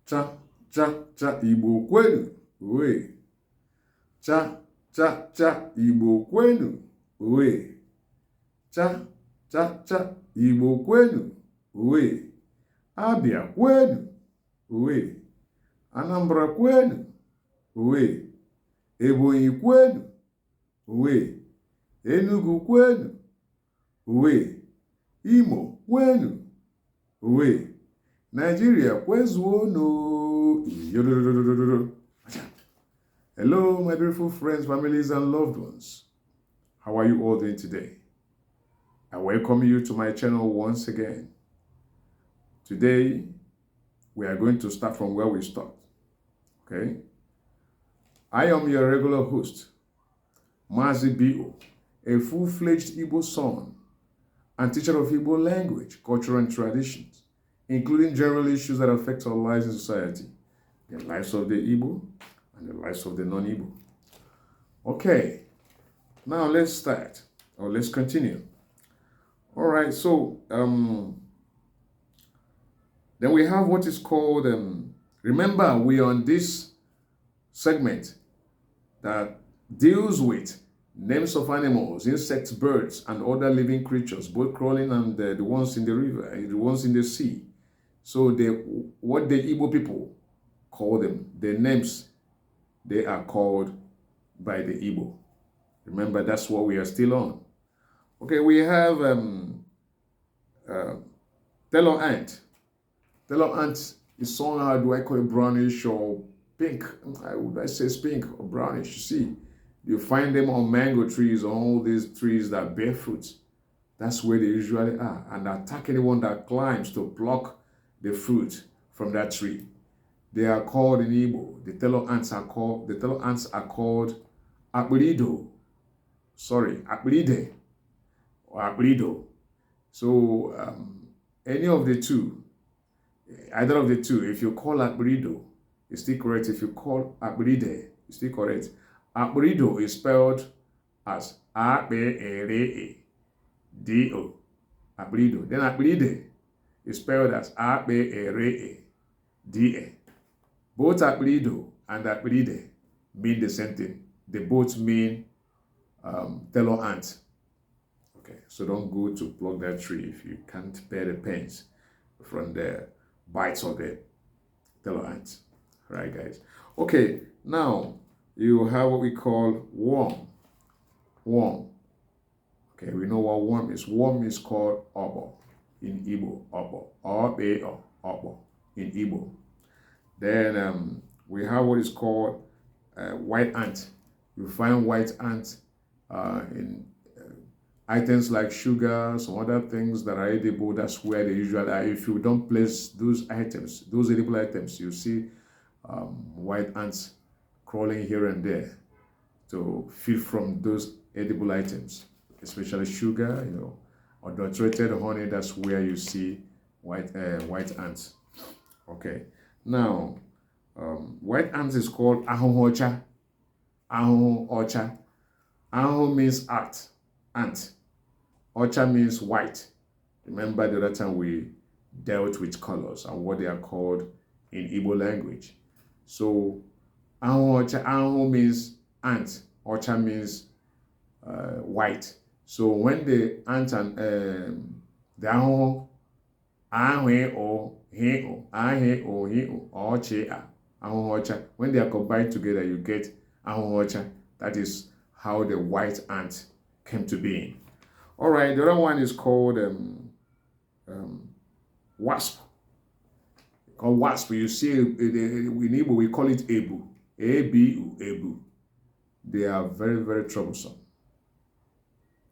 cha, cha, cha, Igbo kwenu, owe. Cha, cha, cha, Igbo kwenu, owe. Cha, cha, cha, Igbo kwenu, owe. Abia kwenu, owe. Anambra kwenu, owe. Ebonyi kwenu, owe. Enugu kwenu, owe. Imo kwenu, owe. Nigeria kwezuono. Hello, my beautiful friends, families, and loved ones. How are you all doing today? I welcome you to my channel once again. Today, we are going to start from where we stopped. Okay? I am your regular host, Mazi Bio, a full-fledged Igbo son and teacher of Igbo language, culture, and traditions, including general issues that affect our lives in society, the lives of the Igbo and the lives of the non-Igbo. Okay, now let's start, or let's continue. All right, so then we have what is called, remember, we are on this segment that deals with names of animals, insects, birds, and other living creatures, both crawling and the ones in the river, the ones in the sea. So what the Igbo people call them, the names, they are called by the Igbo. Remember, that's what we are still on. Okay, we have Tello ant. Tello ant is somehow, do I call it brownish or pink? I say it's pink or brownish. You see, you find them on mango trees, on all these trees that bear fruits. That's where they usually are, and attack anyone that climbs to pluck the fruit from that tree. They are called in Igbo. The Tello ants are called Akbrido. Sorry, Akbride or Akbrido. So any of the two, either of the two, if you call Akbrido, it's still correct. If you call Akbride, it's still correct. Akbrido is spelled as A-B-R-A-D-O. Akbrido. Then Akbride is spelled as A-B-R-A-D-A. Both Akbrido and Akbride mean the same thing. They both mean Tello ant. Okay, so don't go to pluck that tree if you can't bear the pains from the bites of the Tello ants. Right, guys? Okay, now you have what we call worm. Worm. Okay, we know what worm is. Worm is called obo in Igbo. Obo. O-B-O. Obo in Igbo. Then we have what is called white ant. You find white ant in items like sugar, some other things that are edible. That's where they usually are. If you don't place those items, those edible items, you see white ants crawling here and there to feed from those edible items, especially sugar, adulterated honey. That's where you see white ants. Okay, now white ants is called ahụhụ ọcha. Ahụhụ means ant. Ọcha means white. Remember the other time we dealt with colors and what they are called in Igbo language. So ahụhụ means ant. Ọcha means white. So when the ant and the ahụhụ ọcha, when they are combined together, you get ahụhụ ọcha. That is how the white ant came to be. All right, the other one is called wasp. Called wasp. You see, in Igbo we call it ebu. A-B-U, ebu. They are very, very troublesome.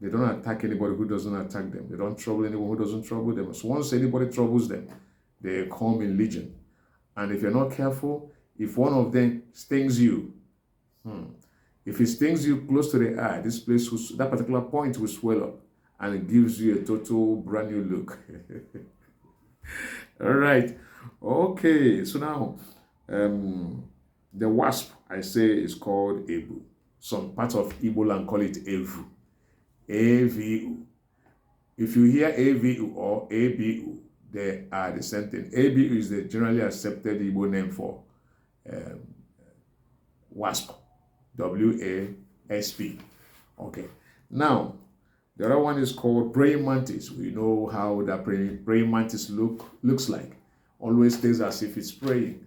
They don't attack anybody who doesn't attack them. They don't trouble anyone who doesn't trouble them. So once anybody troubles them, they come in legion. And if you're not careful, if one of them stings you, if it stings you close to the eye, this place, that particular point will swell up and it gives you a total brand new look. All right. Okay. So now, the wasp, I say, is called Ebu. Some parts of Igbo land call it Evu. A-V-U. If you hear A-V-U or A-B-U, they are the same thing. ABU is the generally accepted Igbo name for wasp. WASP. Okay. Now, the other one is called praying mantis. We know how that praying mantis looks like. Always stays as if it's praying.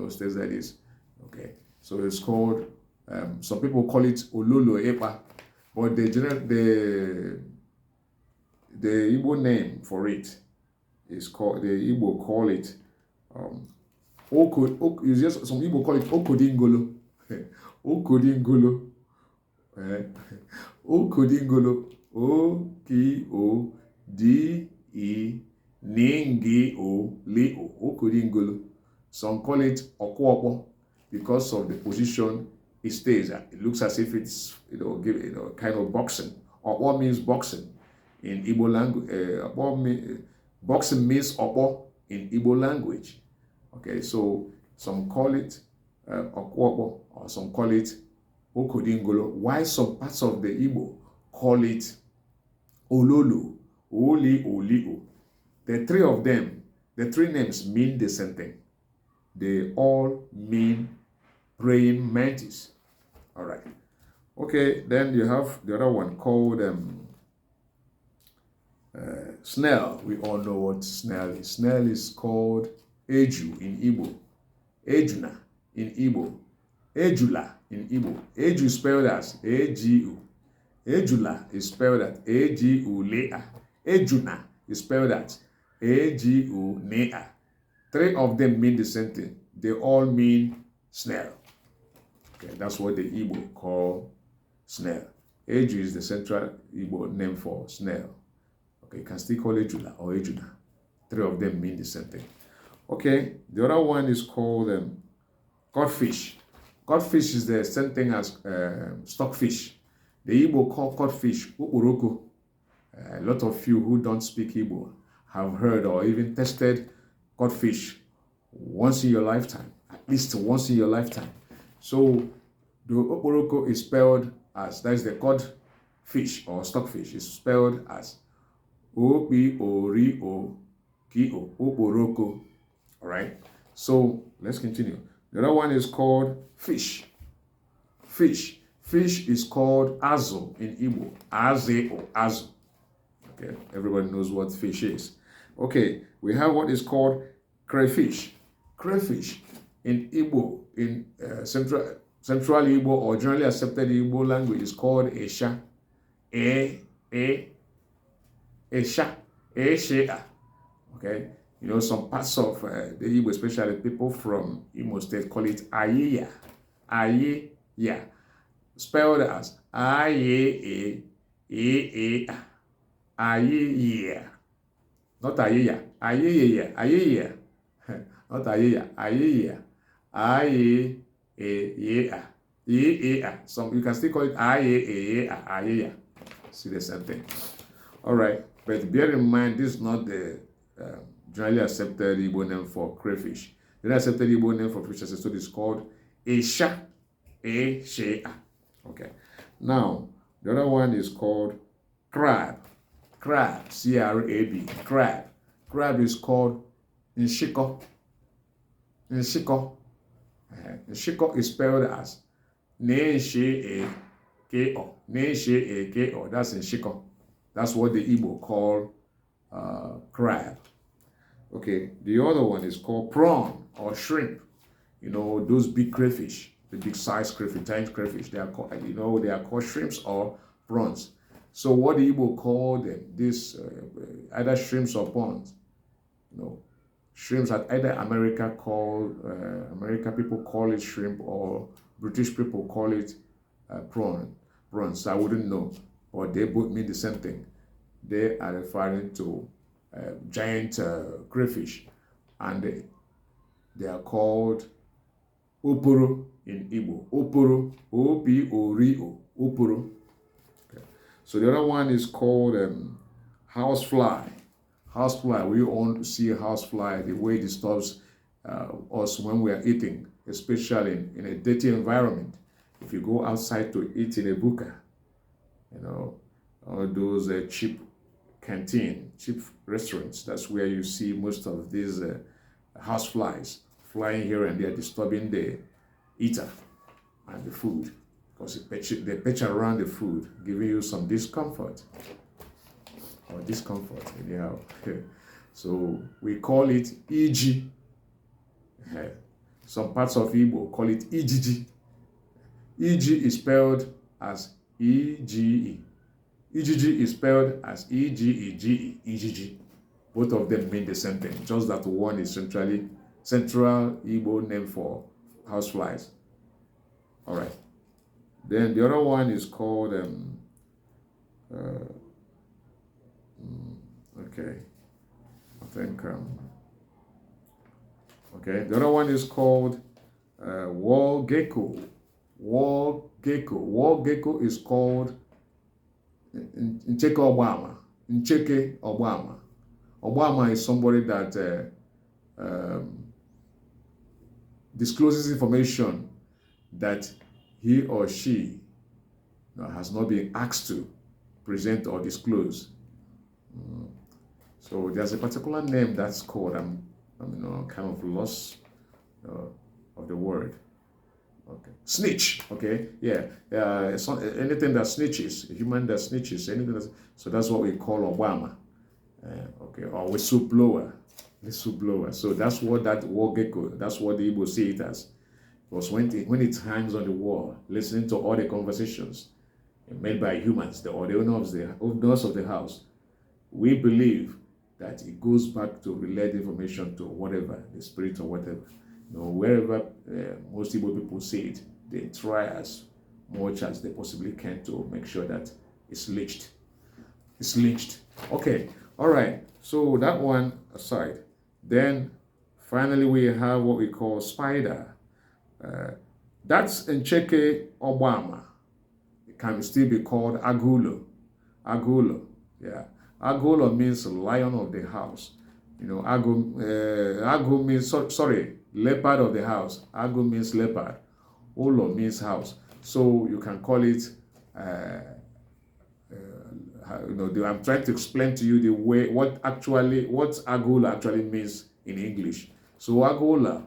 Stays like this. Okay. So it's called, some people call it Ololo Epa, but the Igbo name for it is called, the Igbo call it, some Igbo call it Okodingolo. Okodingolo. Okodingolo. O-K-O-D-E-N-G-O-L-O. Okodingolo. Some call it Okwopo because of the position it stays at. It looks as if it's kind of boxing. Okwo means boxing in Igbo language. Boxing means Okwo in Igbo language. Okay, so some call it Okwopo, or some call it Okodingolo, while some parts of the Igbo call it Ololo, Oli. The three of them, the three names mean the same thing. They all mean praying mantis. All right. Okay, then you have the other one called snail. We all know what snail is. Snail is called Eju in Igbo, Ejuna in Igbo, Ejula in Igbo. Eju is spelled as A-G-U. Ejula is spelled as A-G-U-L-A. Ejuna is spelled as A-G-U-N-A. Three of them mean the same thing. They all mean snail. Okay, that's what the Igbo call snail. Eju is the central Igbo name for snail. Okay, you can still call it Ejula or Ejuna. Three of them mean the same thing. Okay, the other one is called codfish. Codfish is the same thing as stockfish. The Igbo call codfish Ukuroko. A lot of you who don't speak Igbo have heard or even tested codfish once in your lifetime, at least once in your lifetime. So the Ukuroko is spelled as, that is the codfish or stockfish, is spelled as O-P-O-R-O-K-O, Ukuroko. All right, so let's continue. The other one is called fish. Fish is called azu in Igbo. Aze or azu. Okay, everybody knows what fish is. Okay, we have what is called crayfish. Crayfish in Igbo, in Central Igbo or generally accepted Igbo language, is called Esha. Esha. Okay. Some parts of the Igbo, especially people from Imo State, call it Ayeya. Ayeya. Spelled as Ayeya. Ayeya. Not Ayeya. Ayeya. Ayeya. Not Ayeya. Ayeya. Ayeya. Ayeya. Some you can still call it Ayeya. Ayeya. See the same thing. All right. But bear in mind, this is not the generally accepted Igbo name for crayfish. The accepted Igbo name for fish, as I said, is called Esha. Esha. Okay. Now, the other one is called crab. Crab. C-R-A-B. Crab. Crab is called Nshiko. Nshiko. Nshiko is spelled as N-Sh-A-K-O. N-Sh-A-K-O. That's Nshiko. That's what the Igbo call crab. Okay, the other one is called prawn or shrimp. Those big crayfish, the big size crayfish, tiny crayfish, they are called, they are called shrimps or prawns. So what the Igbo call them, this either shrimps or prawns. Shrimps that either America people call it shrimp, or British people call it prawns. I wouldn't know, but they both mean the same thing. They are referring to giant crayfish, and they are called Oporo in Igbo. Oporo, O-P-O-R-O, Oporo. Okay. So the other one is called housefly. Housefly, we all see a housefly, the way it disturbs us when we are eating, especially in a dirty environment. If you go outside to eat in a buka, all those cheap canteen, cheap restaurants. That's where you see most of these house flies flying here and there, disturbing the eater and the food, because they pitch around the food, giving you some discomfort anyhow. So we call it EG. Some parts of Igbo call it EGG. EG is spelled as EGE. EGG is spelled as EGEGE. EGG. Both of them mean the same thing, just that one is central Igbo name for houseflies. All right. Then the other one is called okay. I think okay. The other one is called wall gecko. Wall gecko. Wall gecko is called Ncheke Obama. Ncheke Obama. Obama is somebody that discloses information that he or she has not been asked to present or disclose. So there's a particular name that's called, I'm kind of lost of the word. Okay, snitch. Okay, yeah. Anything that snitches, a human that snitches, anything that's, so that's what we call Obama. Okay, or whistleblower. So that's what that wall gecko, that's what the Igbo see it as. Because when it hangs on the wall, listening to all the conversations made by humans, the owners of the house, we believe that it goes back to relay the information to whatever, the spirit or whatever. Wherever most Igbo people see it, they try as much as they possibly can to make sure that it's lynched. Okay, all right. So that one aside, then finally we have what we call spider. That's Ncheke Obama. It can still be called Agulo. Yeah. Agulo means lion of the house. Agu means, leopard of the house. Agu means leopard. Olo means house. So you can call it, I'm trying to explain to you the way, what Agola actually means in English. So Agola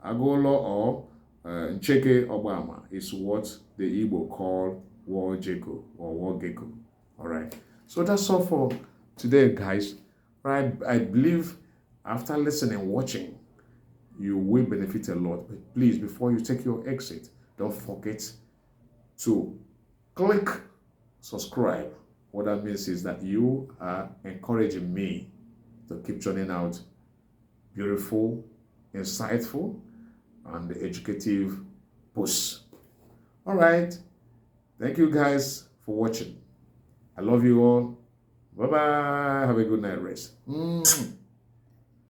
or Ncheke Obama is what the Igbo call wall gecko or wall gecko. All right. So that's all for today, guys. Right? I believe after listening, watching, you will benefit a lot. But please, before you take your exit, don't forget to click subscribe. What that means is that you are encouraging me to keep churning out beautiful, insightful, and educative posts. All right. Thank you guys for watching. I love you all. Bye-bye. Have a good night rest.